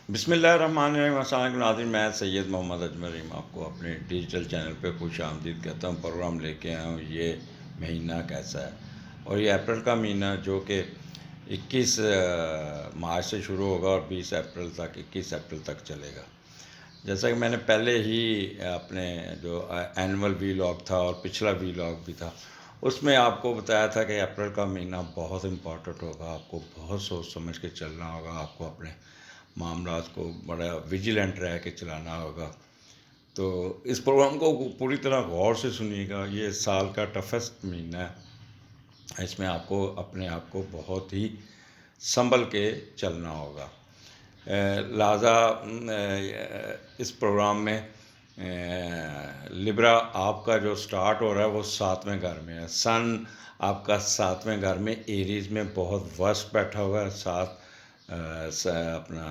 بسم اللہ الرحمن الرحیم۔ السلام علیکم ناظرین، میں سید محمد اجمل رحیم آپ کو اپنے ڈیجیٹل چینل پہ خوش آمدید کہتا ہوں۔ پروگرام لے کے آیا ہوں یہ مہینہ کیسا ہے، اور یہ اپریل کا مہینہ جو کہ 21 مارچ سے شروع ہوگا اور 21 اپریل تک چلے گا۔ جیسا کہ میں نے پہلے ہی اپنے جو اینول ویلاگ تھا اور پچھلا ویلاگ بھی تھا اس میں آپ کو بتایا تھا کہ اپریل کا مہینہ بہت امپورٹنٹ ہوگا، آپ کو بہت سوچ سمجھ کے چلنا ہوگا، آپ کو اپنے معاملات کو بڑا ویجیلنٹ رہ کے چلانا ہوگا۔ تو اس پروگرام کو پوری طرح غور سے سنیے گا، یہ سال کا ٹفسٹ مہینہ ہے، اس میں آپ کو اپنے آپ کو بہت ہی سنبھل کے چلنا ہوگا۔ لہٰذا اس پروگرام میں لبرا آپ کا جو سٹارٹ ہو رہا ہے وہ 7ویں گھر میں ہے۔ سن آپ کا 7ویں گھر میں ایریز میں بہت وسط بیٹھا ہوا ہے، ساتھ اپنا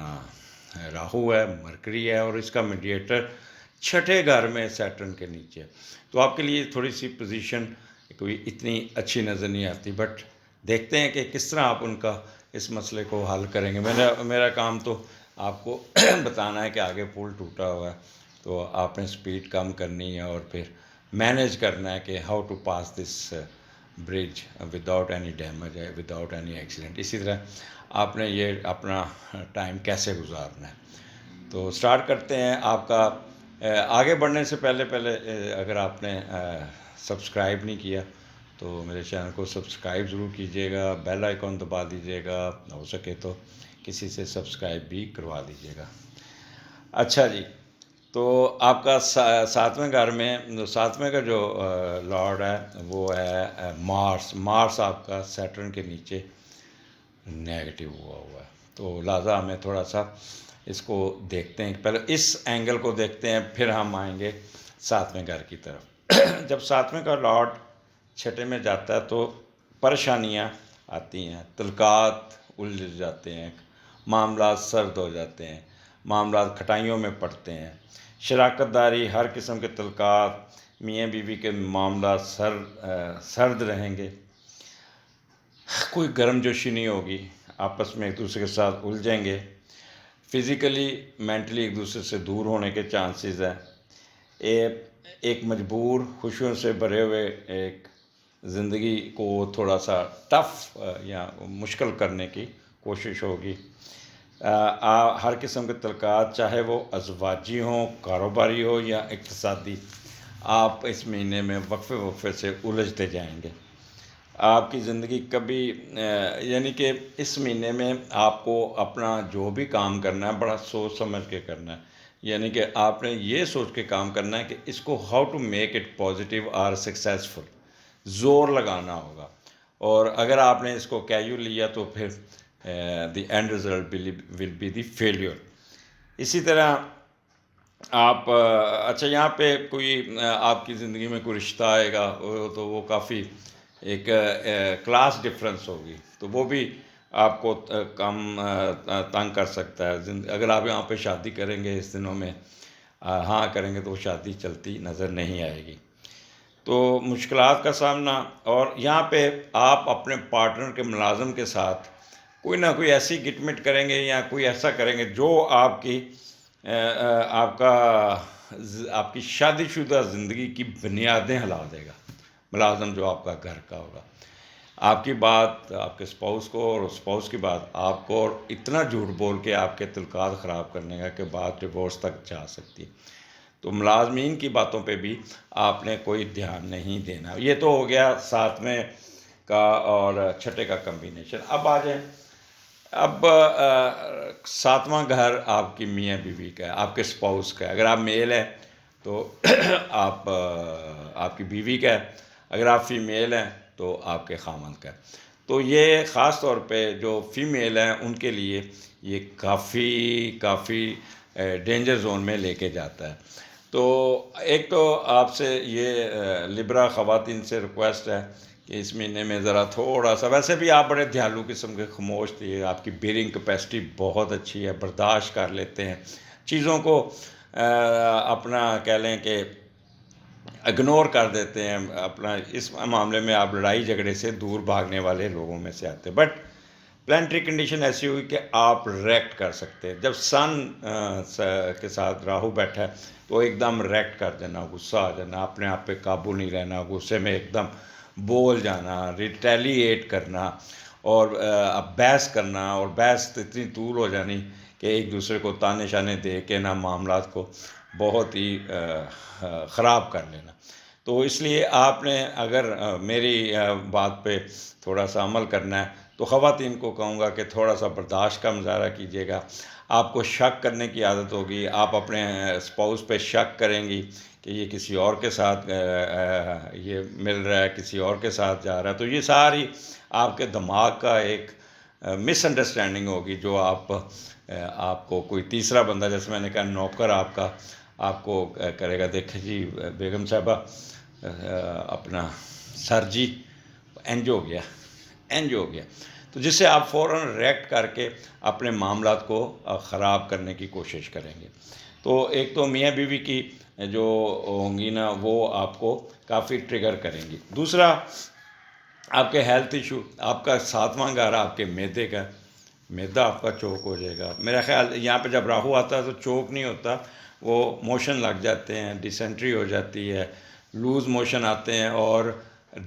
راہو ہے، مرکری ہے، اور اس کا میڈیٹر 6ٹھے گھر میں سیٹرن کے نیچے۔ تو آپ کے لیے تھوڑی سی پوزیشن کوئی اتنی اچھی نظر نہیں آتی، بٹ دیکھتے ہیں کہ کس طرح آپ ان کا اس مسئلے کو حل کریں گے۔ میرا کام تو آپ کو بتانا ہے کہ آگے پول ٹوٹا ہوا ہے، تو آپ نے سپیڈ کم کرنی ہے اور پھر مینیج کرنا ہے کہ how to pass this bridge without any damage ہے، وداؤٹ اینی ایکسیڈنٹ۔ اسی طرح آپ نے یہ اپنا ٹائم کیسے گزارنا ہے۔ تو سٹارٹ کرتے ہیں۔ آپ کا آگے بڑھنے سے پہلے اگر آپ نے سبسکرائب نہیں کیا تو میرے چینل کو سبسکرائب ضرور کیجیے گا، بیل آئیکن دبا دیجیے گا، ہو سکے تو کسی سے سبسکرائب بھی کروا دیجیے گا۔ اچھا جی، تو آپ کا 7ویں گھر میں 7ویں کا جو لارڈ ہے وہ ہے مارس آپ کا سیٹرن کے نیچے نیگیٹو ہوا ہے۔ تو لہٰذا ہمیں تھوڑا سا اس کو دیکھتے ہیں، پہلے اس اینگل کو دیکھتے ہیں، پھر ہم آئیں گے 7ویں گھر کی طرف۔ جب 7ویں کا لارڈ 6ٹھے میں جاتا ہے تو پریشانیاں آتی ہیں، تعلقات الجھ جاتے ہیں، معاملات سرد ہو جاتے ہیں، معاملات کھٹائیوں میں پڑتے ہیں، شراکت داری، ہر قسم کے تعلقات، میاں بیوی کے معاملات سرد رہیں گے، کوئی گرم جوشی نہیں ہوگی، آپس میں ایک دوسرے کے ساتھ الجھیں گے، فزیکلی مینٹلی ایک دوسرے سے دور ہونے کے چانسز ہیں، ایک مجبور خوشیوں سے بھرے ہوئے ایک زندگی کو تھوڑا سا ٹف یا مشکل کرنے کی کوشش ہوگی۔ ہر قسم کے تعلقات، چاہے وہ ازواجی ہوں، کاروباری ہو یا اقتصادی، آپ اس مہینے میں وقفے سے الجھتے جائیں گے۔ آپ کی زندگی کبھی یعنی کہ اس مہینے میں آپ کو اپنا جو بھی کام کرنا ہے بڑا سوچ سمجھ کے کرنا ہے، یعنی کہ آپ نے یہ سوچ کے کام کرنا ہے کہ اس کو how to make it positive اور سکسیزفل، زور لگانا ہوگا۔ اور اگر آپ نے اس کو کیجول لیا تو پھر the end result will be the failure. اسی طرح آپ اچھا یہاں پہ کوئی آپ کی زندگی میں کوئی رشتہ آئے گا تو وہ کافی ایک کلاس ڈفرینس ہوگی، تو وہ بھی آپ کو کم تنگ کر سکتا ہے۔ اگر آپ یہاں پہ شادی کریں گے اس دنوں میں، ہاں کریں گے، تو وہ شادی چلتی نظر نہیں آئے گی، تو مشکلات کا سامنا۔ اور یہاں پہ آپ اپنے پارٹنر کے ملازم کے ساتھ کوئی نہ کوئی ایسی گٹ مٹ کریں گے یا کوئی ایسا کریں گے جو آپ کی شادی شدہ زندگی کی بنیادیں ہلا دے گا۔ ملازم جو آپ کا گھر کا ہوگا، آپ کی بات آپ کے سپاؤس کو اور سپاؤس کی بات آپ کو، اور اتنا جھوٹ بول کے آپ کے تعلقات خراب کرنے کا کہ بات ڈیورس تک جا سکتی ہے۔ تو ملازمین کی باتوں پہ بھی آپ نے کوئی دھیان نہیں دینا۔ یہ تو ہو گیا 7ویں کا اور 6ٹھے کا کمبینیشن۔ اب آ جائیں، اب 7واں گھر آپ کی میاں بیوی کا ہے، آپ کے سپاؤس کا ہے۔ اگر آپ میل ہیں تو آپ کی بیوی کا ہے، اگر آپ فیمیل ہیں تو آپ کے خامند کا ہے۔ تو یہ خاص طور پہ جو فیمیل ہیں ان کے لیے یہ کافی ڈینجر زون میں لے کے جاتا ہے۔ تو ایک تو آپ سے یہ لبرا خواتین سے ریکویسٹ ہے کہ اس مہینے میں ذرا تھوڑا سا، ویسے بھی آپ بڑے دیالو قسم کے خاموش تھے، آپ کی بیئرنگ کیپیسٹی بہت اچھی ہے، برداشت کر لیتے ہیں چیزوں کو، اپنا کہہ لیں کہ اگنور کر دیتے ہیں اپنا، اس معاملے میں آپ لڑائی جھگڑے سے دور بھاگنے والے لوگوں میں سے آتے ہیں۔ بٹ پلانٹری کنڈیشن ایسی ہوئی کہ آپ ریکٹ کر سکتے ہیں. جب سن کے ساتھ راہو بیٹھا ہے تو ایک دم ریکٹ کر دینا, غصہ آ جانا, اپنے آپ پہ قابو نہیں رہنا, غصے میں ایک دم بول جانا, ریٹیلیٹ کرنا, اور بحث کرنا, اور بحث اتنی طول ہو جانی کہ ایک دوسرے کو تانے شانے دے کے نا معاملات کو بہت ہی خراب کر لینا. تو اس لیے آپ نے اگر میری بات پہ تھوڑا سا عمل کرنا ہے تو خواتین کو کہوں گا کہ تھوڑا سا برداشت کا مظاہرہ کیجیے گا. آپ کو شک کرنے کی عادت ہوگی, آپ اپنے اسپاؤس پہ شک کریں گی کہ یہ کسی اور کے ساتھ یہ مل رہا ہے, کسی اور کے ساتھ جا رہا ہے. تو یہ ساری آپ کے دماغ کا ایک مس انڈرسٹینڈنگ ہوگی, جو آپ کو کوئی تیسرا بندہ, جیسے میں نے کہا نوکر آپ کو کرے گا, دیکھیں جی بیگم صاحبہ اپنا سر جی انج ہو گیا, تو جس سے آپ فوراً ریکٹ کر کے اپنے معاملات کو خراب کرنے کی کوشش کریں گے. تو ایک تو میاں بیوی کی جو ہوں گی نا وہ آپ کو کافی ٹریگر کریں گی. دوسرا آپ کے ہیلتھ ایشو, آپ کا 7واں گھر آپ کے معدے کا, معدہ آپ کا چوک ہو جائے گا. میرا خیال یہاں پہ جب راہو آتا ہے تو چوک نہیں ہوتا, وہ موشن لگ جاتے ہیں, ڈیسنٹری ہو جاتی ہے, لوز موشن آتے ہیں اور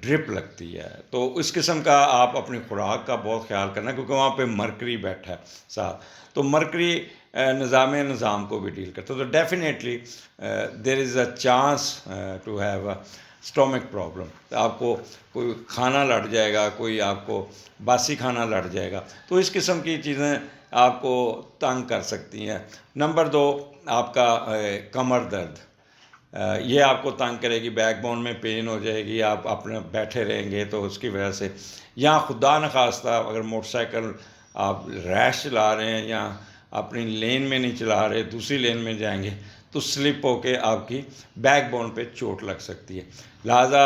ڈرپ لگتی ہے. تو اس قسم کا آپ اپنی خوراک کا بہت خیال کرنا, کیونکہ وہاں پہ مرکری بیٹھا ہے ساتھ, تو مرکری نظام کو بھی ڈیل کرتا ہے. تو definitely there is a chance to have a stomach problem. آپ کو کوئی کھانا لڑ جائے گا, کوئی آپ کو باسی کھانا لڑ جائے گا. تو اس قسم کی چیزیں آپ کو تنگ کر سکتی ہیں. نمبر 2, آپ کا کمر درد, یہ آپ کو تنگ کرے گی, بیک بون میں پین ہو جائے گی, آپ اپنے بیٹھے رہیں گے تو اس کی وجہ سے, یا خدا نخواستہ اگر موٹر سائیکل آپ ریش چلا رہے ہیں یا اپنی لین میں نہیں چلا رہے, دوسری لین میں جائیں گے تو سلپ ہو کے آپ کی بیک بون پہ چوٹ لگ سکتی ہے. لہٰذا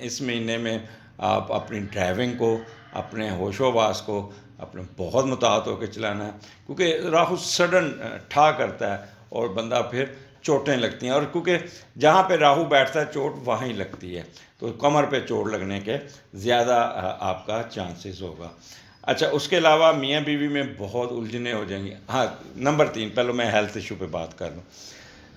اس مہینے میں آپ اپنی ڈرائیونگ کو, اپنے ہوش و حواس کو اپنے بہت محتاط ہو کے چلانا ہے, کیونکہ راہو سڈن ٹھا کرتا ہے اور بندہ پھر چوٹیں لگتی ہیں, اور کیونکہ جہاں پہ راہو بیٹھتا ہے چوٹ وہیں لگتی ہے, تو کمر پہ چوٹ لگنے کے زیادہ آپ کا چانسز ہوگا. اچھا, اس کے علاوہ میاں بیوی میں بہت الجھنیں ہو جائیں گی. ہاں, نمبر 3, پہلے میں ہیلتھ ایشو پہ بات کر لوں.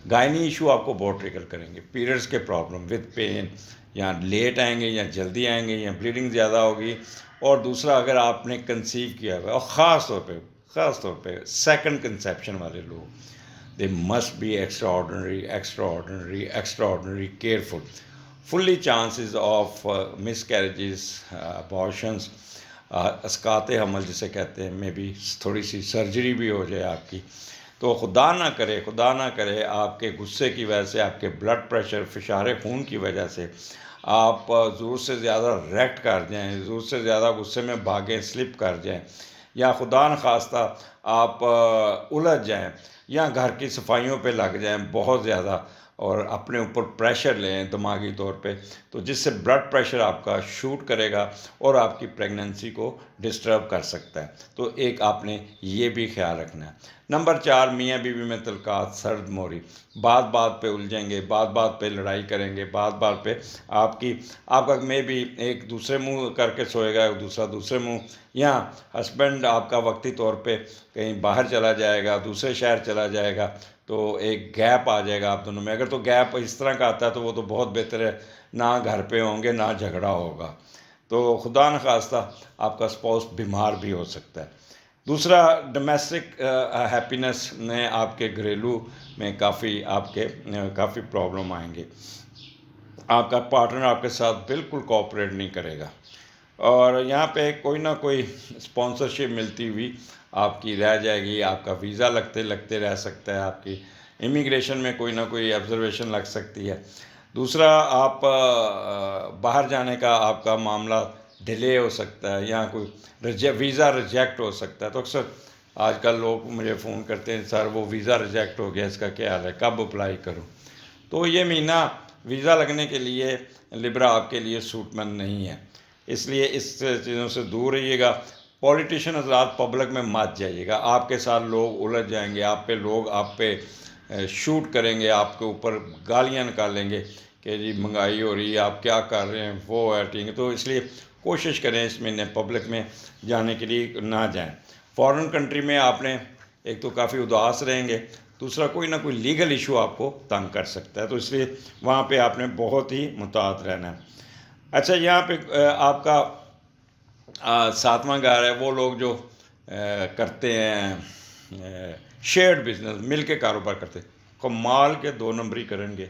گائنی ایشو آپ کو بہت ٹریگر کریں گے, پیریڈز کے پرابلم ود پین, یا لیٹ آئیں گے یا جلدی آئیں گے, یا بلیڈنگ زیادہ ہوگی. اور دوسرا, اگر آپ نے کنسیو کیا ہوا ہے, اور خاص طور پہ سیکنڈ کنسیپشن والے لوگ, they must be extraordinary careful. Fully chances of miscarriages, abortions, اسقاط حمل جسے کہتے ہیں, میں بھی تھوڑی سی سرجری بھی ہو جائے آپ کی. تو خدا نہ کرے آپ کے غصے کی وجہ سے, آپ کے بلڈ پریشر, فشار خون کی وجہ سے آپ ضرورت سے زیادہ ریکٹ کر جائیں, ضرورت سے زیادہ غصے میں بھاگیں, سلپ کر جائیں, یا خدا نخواستہ آپ الجھ جائیں, یا گھر کی صفائیوں پہ لگ جائیں بہت زیادہ, اور اپنے اوپر پریشر لیں دماغی طور پہ, تو جس سے بلڈ پریشر آپ کا شوٹ کرے گا اور آپ کی پریگننسی کو ڈسٹرب کر سکتا ہے. تو ایک آپ نے یہ بھی خیال رکھنا ہے. نمبر 4, میاں بیوی میں تلقات, سرد موری, بات پہ الجھیں گے, بات پہ لڑائی کریں گے, بات پہ آپ کا میں بھی ایک دوسرے منہ کر کے سوئے گا, دوسرا دوسرے منہ, یا ہسبینڈ آپ کا وقتی طور پہ کہیں باہر چلا جائے گا, دوسرے شہر چلا جائے گا, تو ایک گیپ آ جائے گا آپ دونوں میں. اگر تو گیپ اس طرح کا آتا ہے تو وہ تو بہت بہتر ہے, نہ گھر پہ ہوں گے نہ جھگڑا ہوگا. تو خدا نخواستہ آپ کا اسپاؤس بیمار بھی ہو سکتا ہے. دوسرا, ڈومیسٹک ہیپینس میں آپ کے گھریلو میں کافی پرابلم آئیں گے. آپ کا پارٹنر آپ کے ساتھ بالکل کوآپریٹ نہیں کرے گا, اور یہاں پہ کوئی نہ کوئی اسپانسرشپ ملتی ہوئی آپ کی رہ جائے گی. آپ کا ویزا لگتے رہ سکتا ہے, آپ کی امیگریشن میں کوئی نہ کوئی آبزرویشن لگ سکتی ہے. دوسرا, آپ باہر جانے کا آپ کا معاملہ ڈیلے ہو سکتا ہے, یا کوئی ویزا ریجیکٹ ہو سکتا ہے. تو اکثر آج کل لوگ مجھے فون کرتے ہیں, سر وہ ویزا ریجیکٹ ہو گیا, اس کا کیا حال ہے, کب اپلائی کروں. تو یہ مہینہ ویزا لگنے کے لیے لبرا آپ کے لیے سوٹ مند نہیں ہے, اس لیے اس چیزوں سے دور رہیے گا. پولیٹیشین حضرات, پبلک میں مت جائیے گا, آپ کے ساتھ لوگ الجھ جائیں گے, آپ پہ شوٹ کریں گے, آپ کے اوپر گالیاں نکالیں گے کہ جی مہنگائی ہو رہی ہے, آپ کیا کر رہے ہیں, وہ ہے ٹھیک ہے. تو اس لیے کوشش کریں اس مہینے پبلک میں جانے کے لیے نہ جائیں. فارن کنٹری میں آپ نے ایک تو کافی اداس رہیں گے، دوسرا کوئی نہ کوئی لیگل ایشو آپ کو تنگ کر سکتا ہے، تو اس لیے وہاں پہ آپ نے بہت ہی محتاط رہنا ہے. اچھا، یہاں پہ آپ کا 7واں گھر ہے، وہ لوگ جو کرتے ہیں شیئرڈ بزنس، مل کے کاروبار کرتے ہیں، کمال کے 2 نمبری کریں گے.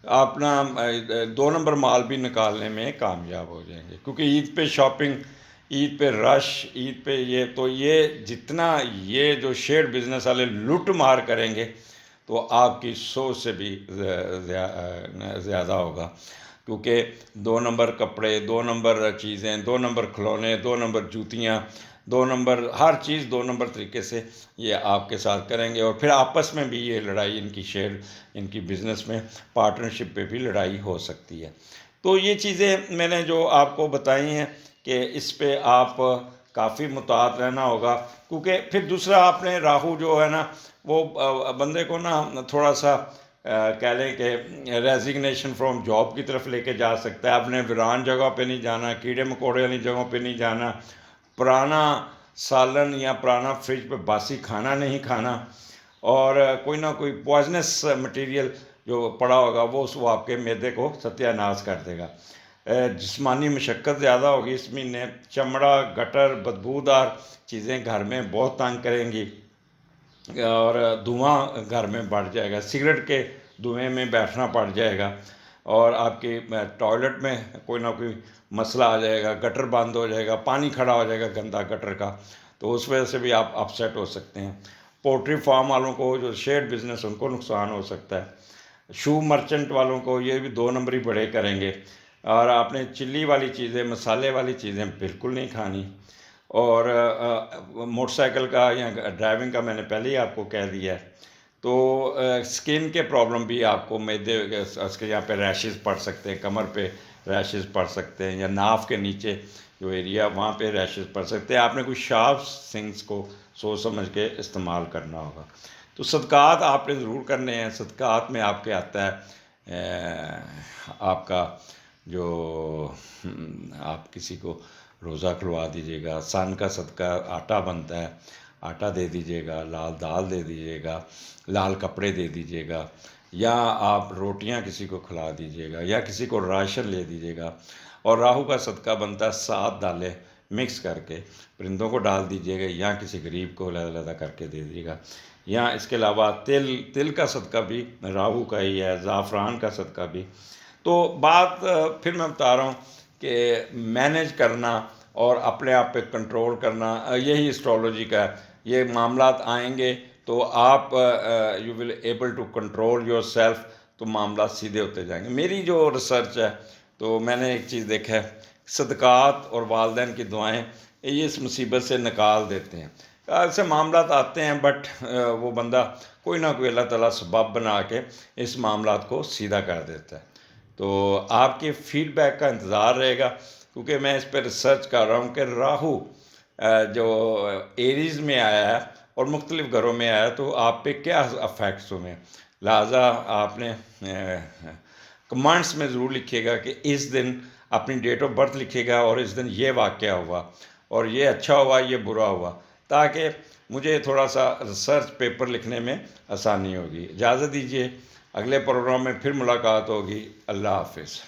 اپنا 2 نمبر مال بھی نکالنے میں کامیاب ہو جائیں گے، کیونکہ عید پہ شاپنگ، عید پہ رش، عید پہ یہ جتنا یہ جو شیئر بزنس والے لوٹ مار کریں گے تو آپ کی سوچ سے بھی زیادہ ہوگا، کیونکہ 2 نمبر کپڑے، 2 نمبر چیزیں، 2 نمبر کھلونے، 2 نمبر جوتیاں، 2 نمبر ہر چیز 2 نمبر طریقے سے یہ آپ کے ساتھ کریں گے. اور پھر آپس میں بھی یہ لڑائی، ان کی شیئر، ان کی بزنس میں پارٹنرشپ پہ بھی لڑائی ہو سکتی ہے. تو یہ چیزیں میں نے جو آپ کو بتائی ہیں کہ اس پہ آپ کافی محتاط رہنا ہوگا، کیونکہ پھر دوسرا آپ نے راہو جو ہے نا وہ بندے کو نا تھوڑا سا کہہ لیں کہ ریزگنیشن فرام جاب کی طرف لے کے جا سکتا ہے. آپ نے ویران جگہ پہ نہیں جانا، کیڑے مکوڑے والی جگہوں پہ نہیں جانا، پرانا سالن یا پرانا فریج پہ باسی کھانا نہیں کھانا، اور کوئی نہ کوئی پوائزنس مٹیریل جو پڑا ہوگا وہ آپ کے معدے کو ستیہ ناش کر دے گا. جسمانی مشقت زیادہ ہوگی اس مہینے، چمڑا، گٹر، بدبودار چیزیں گھر میں بہت تنگ کریں گی، اور دھواں گھر میں بڑھ جائے گا، سگریٹ کے دھوئیں میں بیٹھنا پڑ جائے گا، اور آپ کی ٹوائلٹ میں کوئی نہ کوئی مسئلہ آ جائے گا، گٹر بند ہو جائے گا، پانی کھڑا ہو جائے گا گندا گٹر کا، تو اس وجہ سے بھی آپ اپسیٹ ہو سکتے ہیں. پولٹری فارم والوں کو جو شیئر بزنس ان کو نقصان ہو سکتا ہے. شو مرچنٹ والوں کو یہ بھی 2 نمبری بڑے کریں گے. اور آپ نے چلی والی چیزیں، مسالے والی چیزیں بالکل نہیں کھانی. اور موٹر سائیکل کا یا ڈرائیونگ کا میں نے پہلے ہی آپ کو کہہ دیا ہے. تو سکن کے پرابلم بھی آپ کو معدے اس کے یہاں پہ ریشز پڑ سکتے ہیں، کمر پہ ریشز پڑ سکتے ہیں، یا ناف کے نیچے جو ایریا وہاں پہ ریشز پڑ سکتے ہیں. آپ نے کوئی شارپ تھنگس کو سوچ سمجھ کے استعمال کرنا ہوگا. تو صدقات آپ نے ضرور کرنے ہیں. صدقات میں آپ کے آتا ہے آپ کا جو آپ کسی کو روزہ کھلوا دیجیے گا، سن کا صدقہ، آٹا بنتا ہے، آٹا دے دیجیے گا، لال دال دے دیجیے گا، لال کپڑے دے دیجیے گا، یا آپ روٹیاں کسی کو کھلا دیجیے گا، یا کسی کو راشن لے دیجیے گا. اور راہو کا صدقہ بنتا ہے 7 دالیں مکس کر کے پرندوں کو ڈال دیجیے گا، یا کسی غریب کو علیحدہ کر کے دے دیجیے گا. یا اس کے علاوہ تل کا صدقہ بھی راہو کا ہی ہے، زعفران کا صدقہ بھی. تو بات پھر میں بتا رہا ہوں کہ مینیج کرنا اور اپنے آپ پہ کنٹرول کرنا، یہی اسٹرالوجی کا ہے. یہ معاملات آئیں گے تو آپ you will able to control yourself, تو معاملات سیدھے ہوتے جائیں گے. میری جو ریسرچ ہے تو میں نے ایک چیز دیکھا ہے، صدقات اور والدین کی دعائیں یہ اس مصیبت سے نکال دیتے ہیں. ایسے معاملات آتے ہیں بٹ وہ بندہ کوئی نہ کوئی اللہ تعالیٰ سبب بنا کے اس معاملات کو سیدھا کر دیتا ہے. تو آپ کے فیڈ بیک کا انتظار رہے گا، کیونکہ میں اس پہ ریسرچ کر رہا ہوں کہ راہو جو ایریز میں آیا ہے اور مختلف گھروں میں آیا ہے تو آپ پہ کیا افیکٹس ہوئے. لہٰذا آپ نے کمنٹس میں ضرور لکھیے گا کہ اس دن اپنی ڈیٹ آف برتھ لکھیے گا، اور اس دن یہ واقعہ ہوا، اور یہ اچھا ہوا، یہ برا ہوا، تاکہ مجھے تھوڑا سا ریسرچ پیپر لکھنے میں آسانی ہوگی. اجازت دیجیے، اگلے پروگرام میں پھر ملاقات ہوگی. اللہ حافظ.